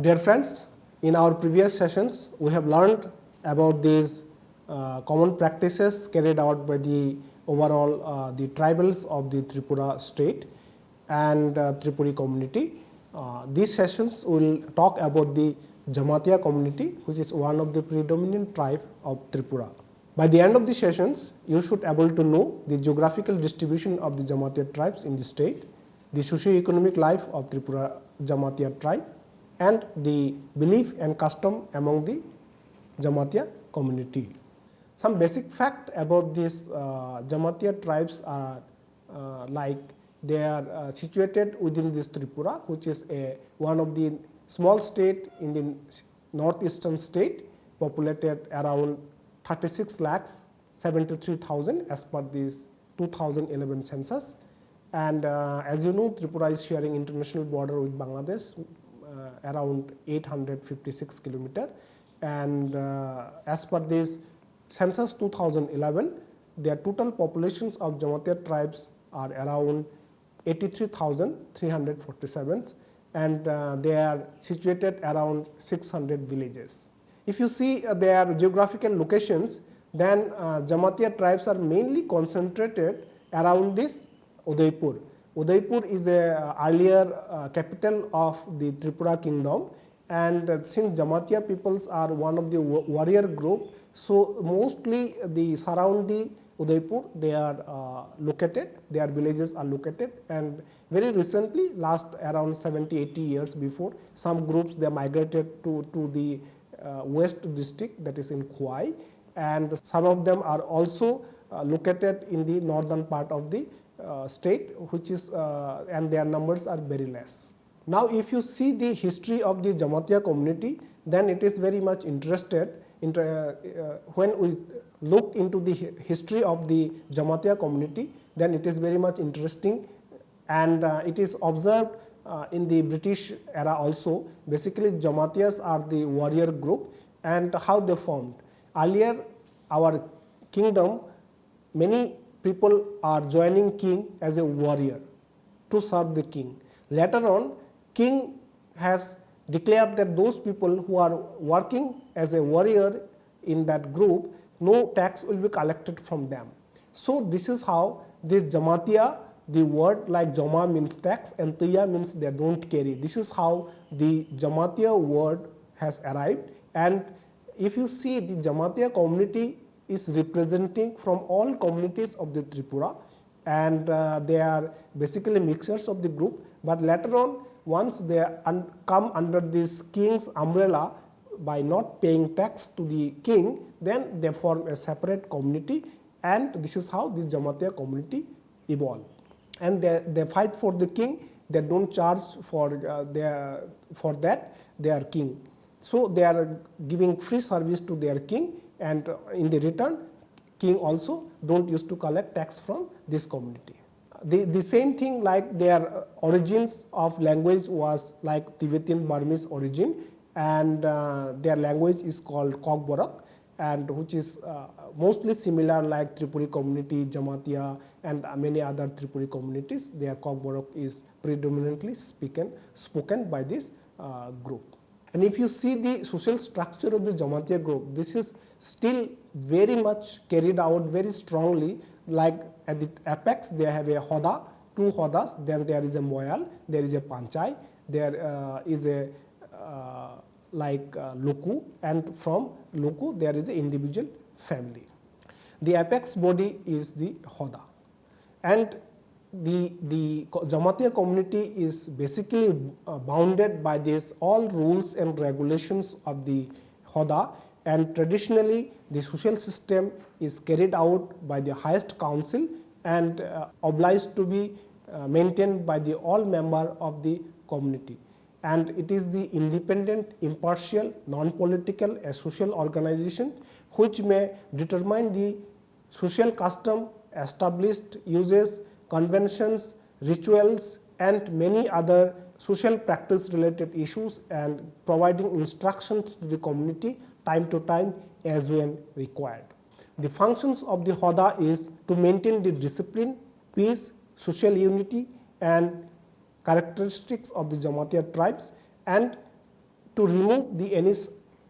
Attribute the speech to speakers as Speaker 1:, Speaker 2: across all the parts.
Speaker 1: Dear friends, in our previous sessions, we have learned about these common practices carried out by the overall the tribals of the Tripura state and Tripuri community. These sessions will talk about the Jamatia community, which is one of the predominant tribe of Tripura. By the end of the sessions, you should be able to know the geographical distribution of the Jamatia tribes in the state, the socio-economic life of Tripura Jamatia tribe, and the belief and custom among the Jamatia community. Some basic fact about these Jamatia tribes are like they are situated within this Tripura, which is one of the small state in the northeastern state, populated around 36 lakhs 73,000 as per this 2011 census. And as you know, Tripura is sharing international border with Bangladesh around 856 kilometers, and as per this census 2011, their total populations of Jamatia tribes are around 83,347, and they are situated around 600 villages. If you see their geographical locations, then Jamatia tribes are mainly concentrated around this Udaipur. Udaipur is a earlier capital of the Tripura kingdom, and since Jamatia peoples are one of the warrior group, so mostly the surrounding Udaipur they are located, their villages are located, and very recently, last around 70-80 years before, some groups they migrated to the west district, that is in Khwai, and some of them are also located in the northern part of the state, which is and their numbers are very less. Now if you see the history of the Jamatia community, then it is very much interested in when we look into the history of the Jamatia community, then it is very much interesting, and it is observed in the British era also. Basically, Jamatias are the warrior group, and how they formed. Earlier, our kingdom, many people are joining king as a warrior to serve the king. Later on, king has declared that those people who are working as a warrior in that group, no tax will be collected from them. So this is how this Jamatia, the word like Jama means tax and Tiya means they don't carry. This is how the Jamatia word has arrived, and if you see, the Jamatia community is representing from all communities of the Tripura, and they are basically mixtures of the group, but later on, once they come under this king's umbrella by not paying tax to the king, then they form a separate community, and this is how this Jamatia community evolved. And they fight for the king, they don't charge for their king. So they are giving free service to their king, and in the return, king also don't used to collect tax from this community. The same thing, like their origins of language was like Tibetan Burmese origin, and their language is called Kokborok, and which is mostly similar like Tripuri community, Jamatia, and many other Tripuri communities. Their Kokborok is predominantly spoken by this group. And if you see the social structure of the Jamatia group, this is still very much carried out very strongly. Like at the apex, they have a Hoda, two Hodas, then there is a MOIAL, there is a PANCHAI, there is a LUKU, and from LUKU there is an individual family. The apex body is the Hoda, and the Jamatia community is basically bounded by this all rules and regulations of the Hoda, and traditionally the social system is carried out by the highest council and obliged to be maintained by the all member of the community. And it is the independent, impartial, non-political a social organization which may determine the social custom, established uses, conventions, rituals, and many other social practice related issues, and providing instructions to the community time to time as when required. The functions of the Hoda is to maintain the discipline, peace, social unity, and characteristics of the Jamatia tribes, and to remove any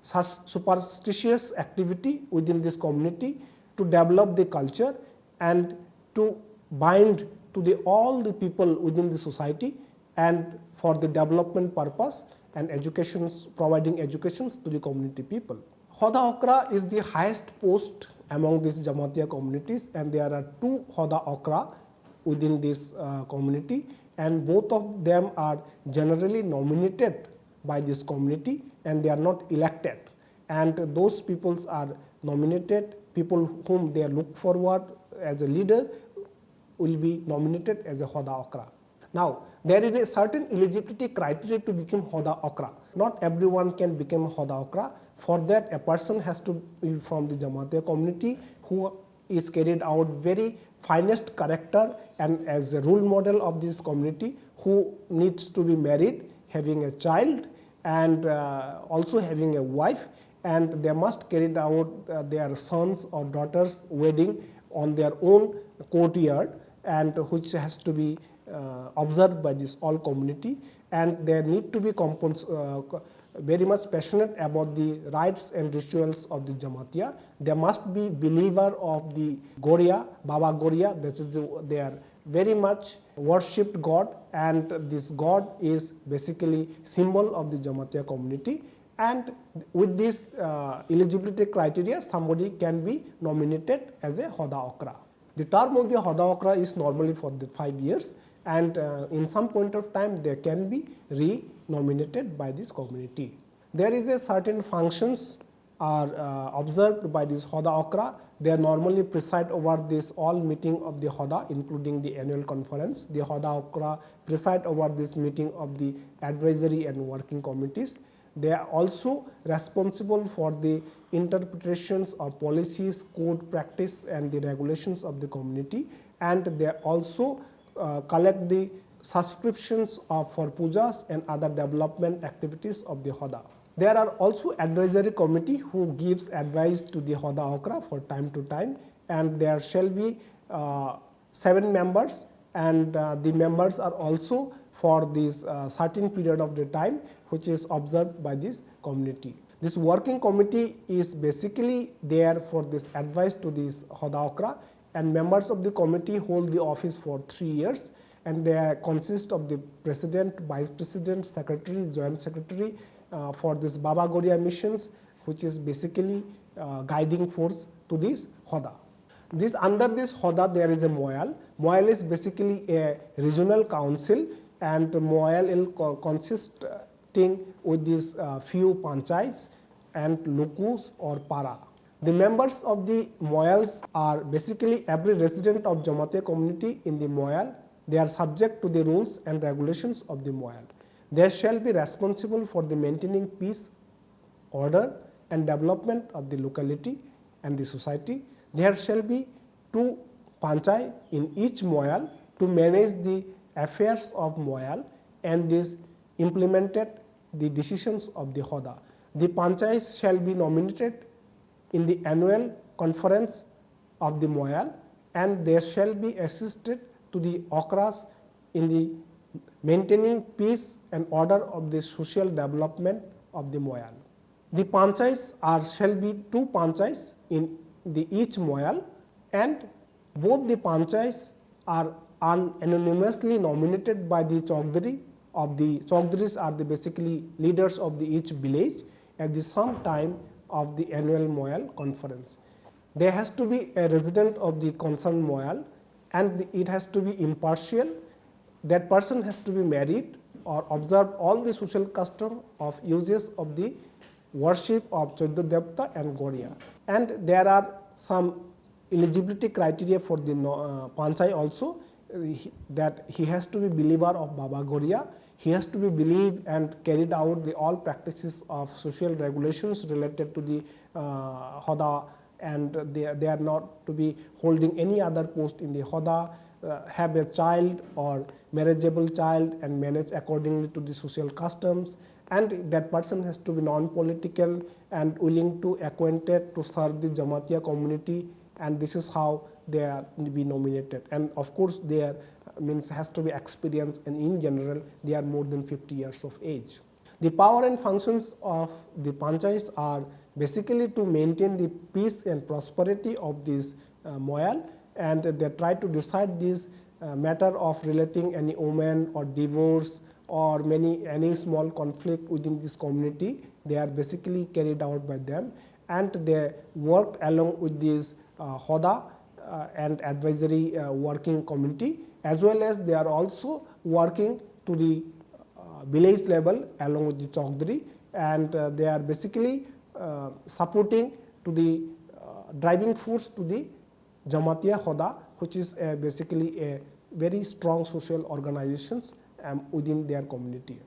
Speaker 1: superstitious activity within this community, to develop the culture and to bind to all the people within the society and for the development purpose and providing educations to the community people. Hoda Okra is the highest post among these Jamatia communities, and there are 2 Hoda Okra within this community, and both of them are generally nominated by this community and they are not elected, and those peoples are nominated, people whom they look forward as a leader will be nominated as a Hoda Okra. Now, there is a certain eligibility criteria to become Hoda Okra. Not everyone can become Hoda Okra. For that, a person has to be from the Jamatia community who is carried out very finest character and as a role model of this community, who needs to be married, having a child and also having a wife, and they must carry out their sons or daughters' wedding on their own courtyard, and which has to be observed by this all community, and they need to be very much passionate about the rites and rituals of the Jamatia. They must be believer of the GORIA, Baba GORIA, that is they are very much worshipped God, and this God is basically symbol of the Jamatia community, and with this eligibility criteria somebody can be nominated as a Hoda Okra. The term of the Hoda Okra is normally for the 5 years, and in some point of time they can be re-nominated by this community. There is a certain functions are observed by this Hoda Okra. They normally preside over this all meeting of the Hoda, including the annual conference. The Hoda Okra preside over this meeting of the advisory and working committees. They are also responsible for the interpretations of policies, code practice and the regulations of the community, and they also collect the subscriptions for pujas and other development activities of the Hoda. There are also advisory committee who gives advice to the Hoda Okra for time to time, and there shall be 7 members, and the members are also for this certain period of the time which is observed by this community. This working committee is basically there for this advice to this Hoda Okra, and members of the committee hold the office for 3 years, and they consist of the president, vice president, secretary, joint secretary for this Baba GORIA missions, which is basically guiding force to this Hoda. Under this Hoda there is a MOIAL. MOIAL is basically a regional council, and MOIAL will consisting with these few panchais and LUKUs or para. The members of the MOIALs are basically every resident of Jamatia community in the MOIAL. They are subject to the rules and regulations of the MOIAL. They shall be responsible for the maintaining peace, order and development of the locality and the society. There shall be 2 panchai in each MOIAL to manage the affairs of MOIAL and is implemented the decisions of the Hoda. The panchais shall be nominated in the annual conference of the MOIAL, and they shall be assisted to the OKRAS in the maintaining peace and order of the social development of the MOIAL. The panchais shall be 2 panchais in each MOIAL, and both the panchais are anonymously nominated by the Chaudhary of the Chaudharies are the basically leaders of each village at the some time of the annual MOIAL conference. There has to be a resident of the concerned MOIAL, and it has to be impartial. That person has to be married or observe all the social custom of uses of the worship of Choddo Devta and GORIA. And there are some eligibility criteria for the Panchai also, that he has to be believer of Baba GORIA, he has to be believed and carried out all practices of social regulations related to the Hoda, and they are not to be holding any other post in the Hoda, have a child or marriageable child and manage accordingly to the social customs, and that person has to be non-political and willing to acquainted to serve the Jamatia community, and this is how they are to be nominated. And of course there has to be experience, and in general they are more than 50 years of age. The power and functions of the panchayats are basically to maintain the peace and prosperity of this MOIAL, and they try to decide this matter of relating any woman or divorce or any small conflict within this community. They are basically carried out by them, and they worked along with this HODA and advisory working committee, as well as they are also working to the village level along with the Chaudhary, and they are basically supporting to the driving force to the Jamatia HODA, which is basically a very strong social organizations within their community.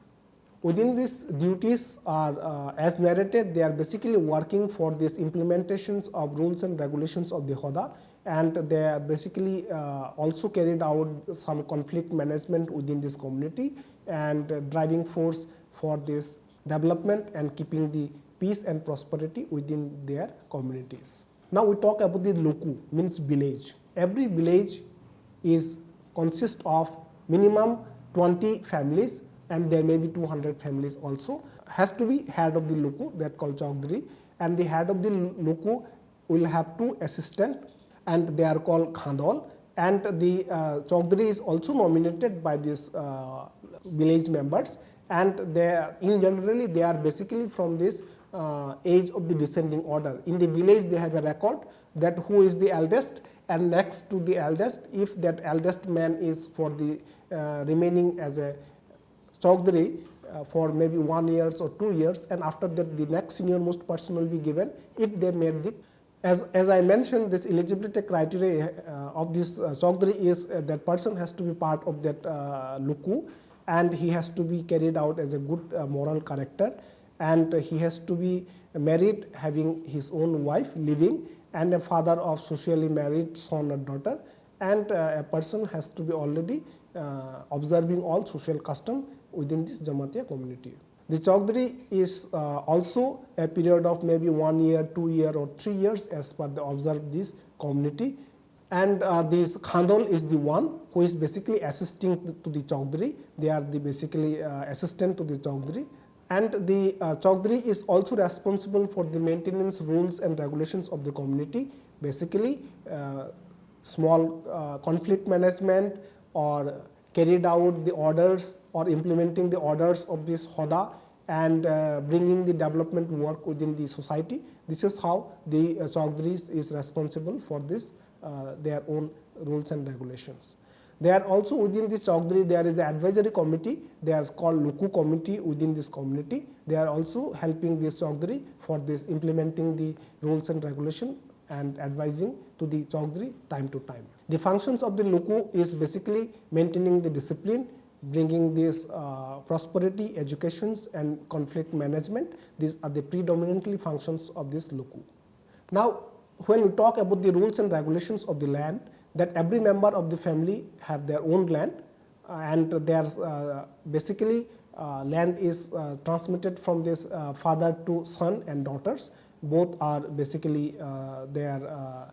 Speaker 1: Within these duties are as narrated, they are basically working for this implementations of rules and regulations of the HODA, and they are basically also carried out some conflict management within this community and driving force for this development and keeping the peace and prosperity within their communities. Now we talk about the LUKU, means village. Every village is consists of minimum 20 families, and there may be 200 families also. Has to be head of the LUKU, that called Chaudhary, and the head of the LUKU will have 2 assistants, and they are called Khandol, and the Chaudhary is also nominated by these village members, and they generally they are basically from this age of the descending order. In the village they have a record that who is the eldest, and next to the eldest, if that eldest man is for the remaining as a Chaudhary for maybe 1 year or 2 years, and after that the next senior most person will be given if they made the. As I mentioned, this eligibility criteria of this Chaudhary is that person has to be part of that LUKU, and he has to be carried out as a good moral character, and he has to be married, having his own wife living, and a father of socially married son or daughter, and a person has to be already observing all social custom within this Jamatia community. The Chaudhary is also a period of maybe 1 year, 2 year or 3 years as per the observed this community, and this Khandol is the one who is basically assisting to the Chaudhary. They are the basically assistant to the Chaudhary, and the Chaudhary is also responsible for the maintenance rules and regulations of the community, basically small conflict management or carried out the orders or implementing the orders of this HODA and bringing the development work within the society. This is how the Chaudhary is responsible for this their own rules and regulations. They are also within this Chaudhary, there is an advisory committee, they are called LUKU committee within this community. They are also helping this Chaudhary for this implementing the rules and regulation and advising to the Chaudhary time to time. The functions of the LUKU is basically maintaining the discipline, bringing this prosperity, educations and conflict management. These are the predominantly functions of this LUKU. Now, when we talk about the rules and regulations of the land, that every member of the family have their own land, and there's basically land is transmitted from this father to son and daughters. Both are basically they are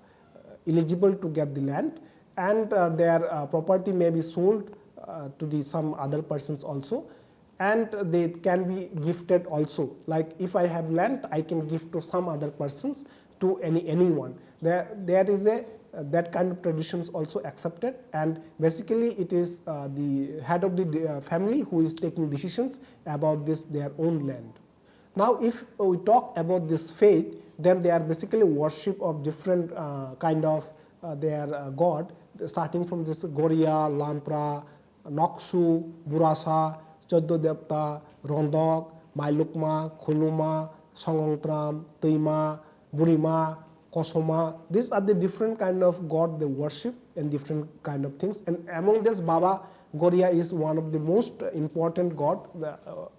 Speaker 1: eligible to get the land, and their property may be sold to the some other persons also, and they can be gifted also. Like if I have land, I can give to some other persons, to anyone. There is a that kind of traditions also accepted, and basically it is the head of the family who is taking decisions about this their own land. Now if we talk about this faith, then they are basically worship of different kind of their god, starting from this GORIA, Lampra, Noksu, Burasa, Choddo Devta, Rondok, Mailukma, Khuluma, Songongtram, Tuima, Burima, Kosoma. These are the different kind of god they worship and different kind of things. And among this, Baba GORIA is one of the most important god,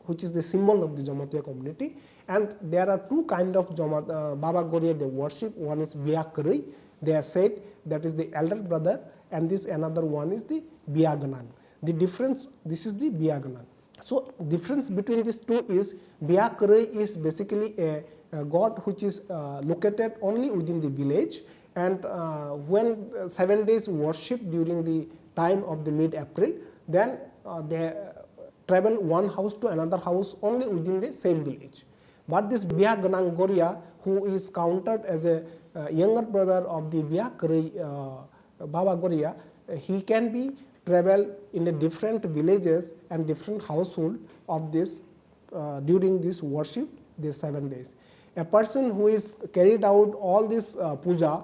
Speaker 1: which is the symbol of the Jamatia community. And there are two kind of Baba GORIA they worship. One is Biakarui, they are said that is the elder brother, and this another one is the Biaganan. The difference, this is the Biaganan. So difference between these two is Biakarui is basically a god which is located only within the village, and when 7 days worship during the time of the mid-April, then they travel one house to another house only within the same village. But this Biha Ganang Goria, who is counted as a younger brother of the Biha Baba Goria, he can be travel in a different villages and different household of this during this worship, these 7 days. A person who is carried out all this puja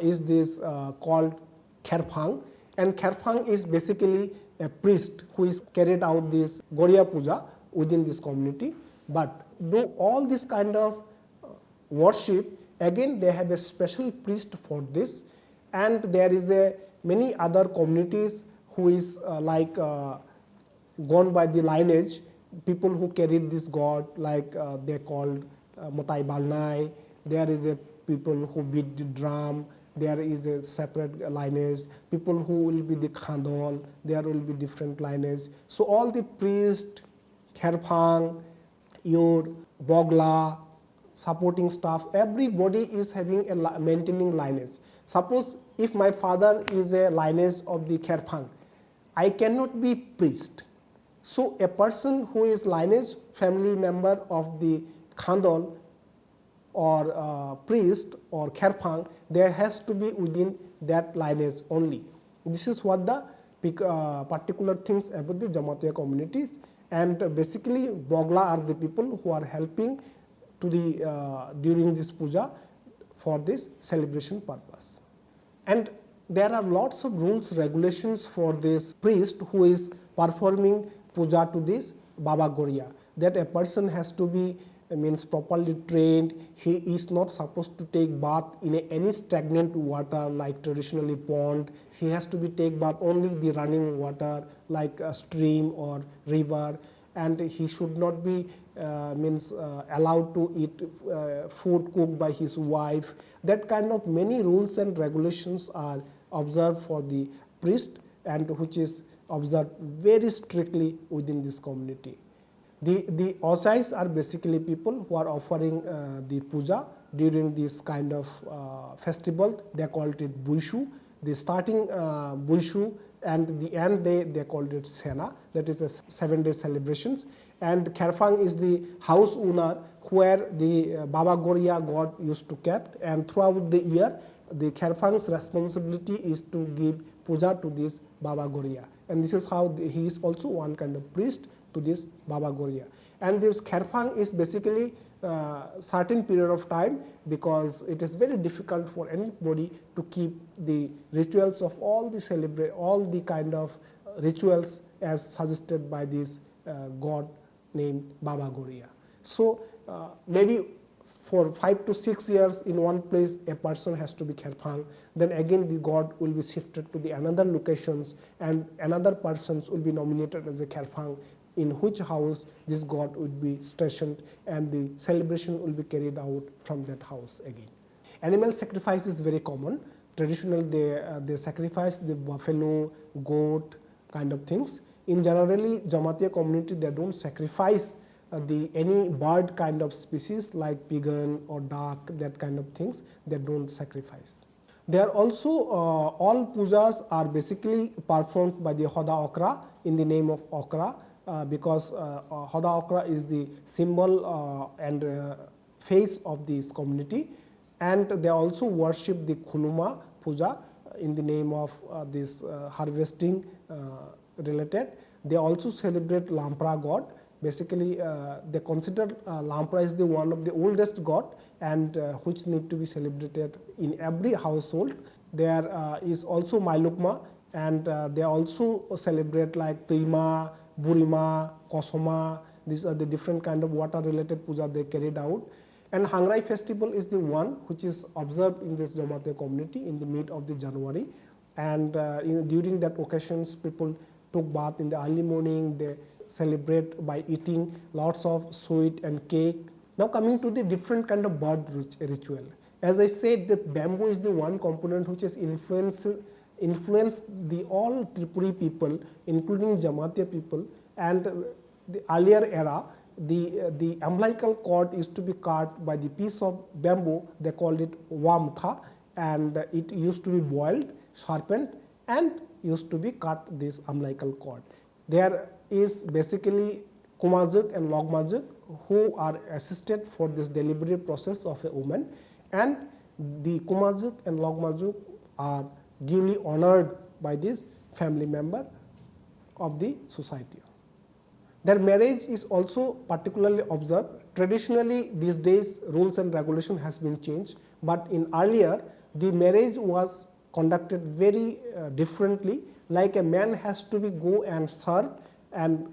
Speaker 1: is this called Kherphang, and Kherphang is basically a priest who is carried out this Goria puja within this community. But do all this kind of worship, again they have a special priest for this, and there is a many other communities who is gone by the lineage, people who carried this god, like they called Motai Balnai. There is a people who beat the drum. There is a separate lineage. People who will be the Khandol, there will be different lineage. So all the priest, Kherphang, your Bogla, supporting staff, everybody is having a maintaining lineage. Suppose if my father is a lineage of the Kherphang, I cannot be priest. So a person who is lineage family member of the Khandol or priest or Kherphang, there has to be within that lineage only. This is what the particular things about the Jamatia communities, and basically Bogla are the people who are helping to the during this puja for this celebration purpose. And there are lots of rules, regulations for this priest who is performing puja to this Baba Goria, that a person has to be means properly trained. He is not supposed to take bath in any stagnant water like traditionally pond. He has to be take bath only the running water like a stream or river, and he should not be allowed to eat food cooked by his wife. That kind of many rules and regulations are observed for the priest, and which is observed very strictly within this community. The Ochais are basically people who are offering the puja during this kind of festival. They called it Buishu. The starting Buishu and the end day they called it Sena. That is a 7-day celebrations. And Kherphang is the house owner where the Baba Goria god used to kept, and throughout the year the Kherphang's responsibility is to give puja to this Baba Goria, and this is how he is also one kind of priest to this Baba Goria. And this Kherphang is basically certain period of time, because it is very difficult for anybody to keep the rituals of all the kind of rituals as suggested by this god named Baba Goria. So maybe for 5 to 6 years in one place a person has to be Kherphang, then again the god will be shifted to the another locations, and another persons will be nominated as a Kherphang, in which house this god would be stationed, and the celebration will be carried out from that house again. Animal sacrifice is very common. Traditional they sacrifice the buffalo, goat kind of things. In generally Jamatia community they don't sacrifice any bird kind of species like pigeon or duck, that kind of things they don't sacrifice. There also all pujas are basically performed by the Hoda Okra in the name of Okra, because Hoda Okra is the symbol and face of this community, and they also worship the Khuluma puja in the name of this harvesting related. They also celebrate Lampra god. Basically they consider Lampra is the one of the oldest god, and which need to be celebrated in every household. There is also Mailukma, and they also celebrate like Tuima, Burima, Kosoma. These are the different kind of water related puja they carried out. And Hangrai festival is the one which is observed in this Jamatia community in the mid of the January, and during that occasions people took bath in the early morning. They celebrate by eating lots of sweet and cake. Now coming to the different kind of bird ritual. As I said, that bamboo is the one component which has influenced the all Tripuri people, including Jamatia people, and the earlier era, the umbilical cord used to be cut by the piece of bamboo. They called it wamtha, and it used to be boiled, sharpened, and used to be cut this umbilical cord. There is basically Kumajuk and Logmajuk who are assisted for this deliberative process of a woman, and the Kumajuk and Logmajuk are duly honored by this family member of the society. Their marriage is also particularly observed. Traditionally, these days rules and regulation has been changed, but in earlier the marriage was conducted very differently. Like a man has to be go and serve and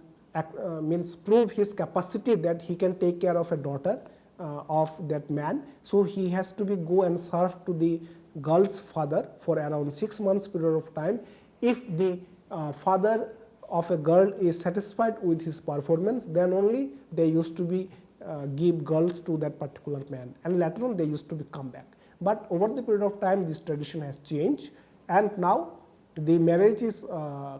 Speaker 1: means prove his capacity that he can take care of a daughter of that man. So he has to be go and serve to the girl's father for around 6 months period of time. If the father of a girl is satisfied with his performance, then only they used to be give girls to that particular man, and later on they used to be come back. But over the period of time this tradition has changed, and now the marriage is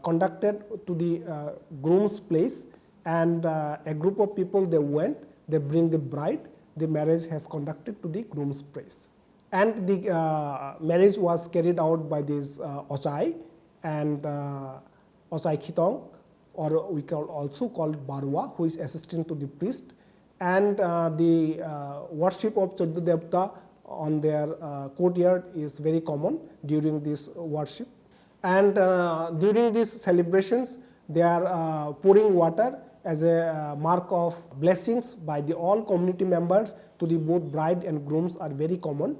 Speaker 1: conducted to the groom's place, and a group of people they went, they bring the bride, the marriage has conducted to the groom's place. And the marriage was carried out by this Ochai and Ochai Khitong, or we call also called Barwa, who is assistant to the priest, and the worship of Choddo Devta on their courtyard is very common during this worship. And during these celebrations they are pouring water as a mark of blessings by the all community members to the both bride and grooms are very common.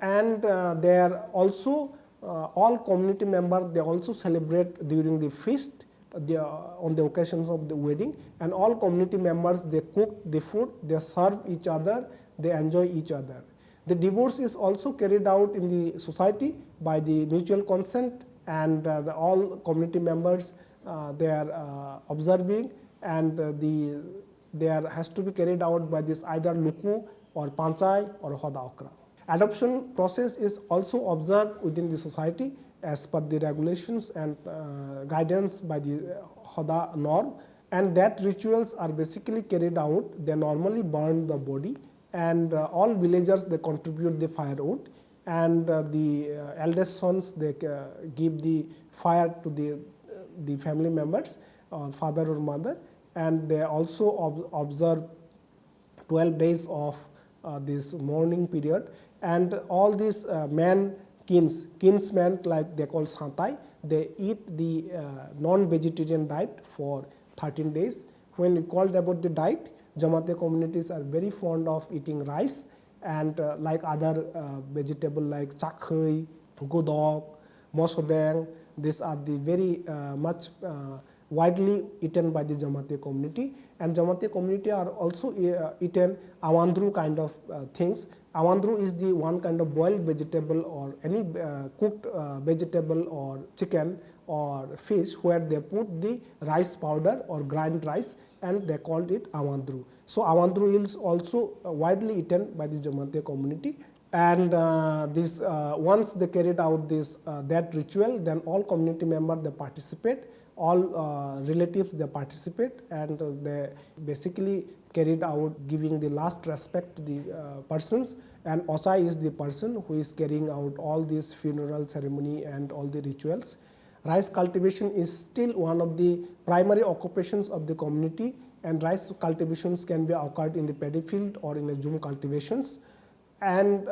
Speaker 1: And they are also all community members, they also celebrate during the feast on the occasions of the wedding, and all community members they cook the food, they serve each other, they enjoy each other. The divorce is also carried out in the society by the mutual consent, and all community members they are observing, and there has to be carried out by this either LUKU or PANCHAI or Hoda OKRA. Adoption process is also observed within the society as per the regulations and guidance by the Hoda norm, and that rituals are basically carried out. They normally burn the body, and all villagers they contribute the firewood, and the eldest sons they give the fire to the family members, father or mother, and they also observe 12 days of this mourning period. And all these kinsmen, like they call Santai, they eat the non-vegetarian diet for 13 days. When we called about the diet, Jamatia communities are very fond of eating rice, and like other vegetable like chakhai, godok, mosodeng, these are the very much widely eaten by the Jamatia community. And Jamatia community are also eaten awandru kind of things. Awandru is the one kind of boiled vegetable or any cooked vegetable or chicken or fish where they put the rice powder or grind rice, and they called it awandru. So awandru is also widely eaten by the Jamatia community. And this once they carried out this that ritual, then all community members they participate, all relatives they participate, and they basically carried out giving the last respect to the persons. And Ochai is the person who is carrying out all this funeral ceremony and all the rituals. Rice cultivation is still one of the primary occupations of the community, and rice cultivations can be occurred in the paddy field or in a Jum cultivations. And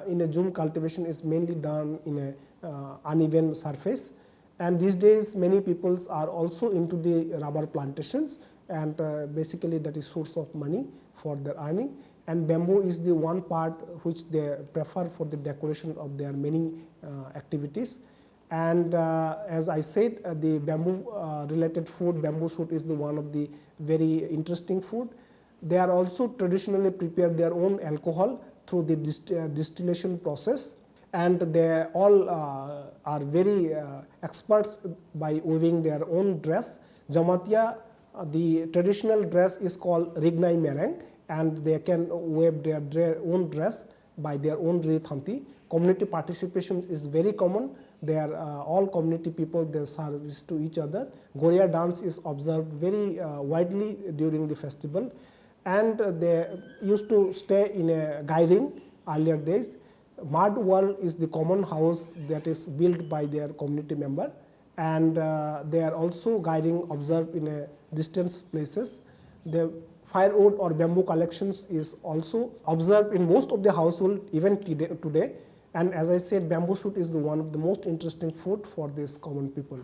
Speaker 1: in a Jum cultivation is mainly done in a uneven surface. And these days many peoples are also into the rubber plantations, and basically that is source of money for their earning. And bamboo is the one part which they prefer for the decoration of their many activities. And as I said, the bamboo related food, bamboo shoot is the one of the very interesting food. They are also traditionally prepare their own alcohol through the distillation process, and they all are very experts by weaving their own dress. Jamatia, the traditional dress is called Rignai Mereng, and they can weave their own dress by their own Rithanti. Community participation is very common. They are all community people, they service to each other. Goria dance is observed very widely during the festival, and they used to stay in a gairing earlier days. Mud wall is the common house that is built by their community member, and they are also guiding observe in a distant places. The firewood or bamboo collections is also observed in most of the household even today. And as I said, bamboo shoot is one of the most interesting food for this common people.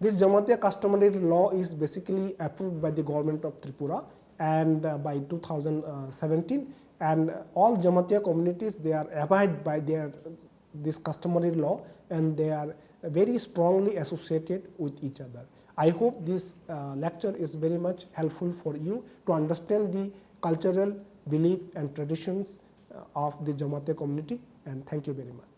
Speaker 1: This Jamatia customary law is basically approved by the government of Tripura and by 2017, and all Jamatia communities, they are abide by this customary law, and they are very strongly associated with each other. I hope this lecture is very much helpful for you to understand the cultural belief and traditions of the Jamatia community, and thank you very much.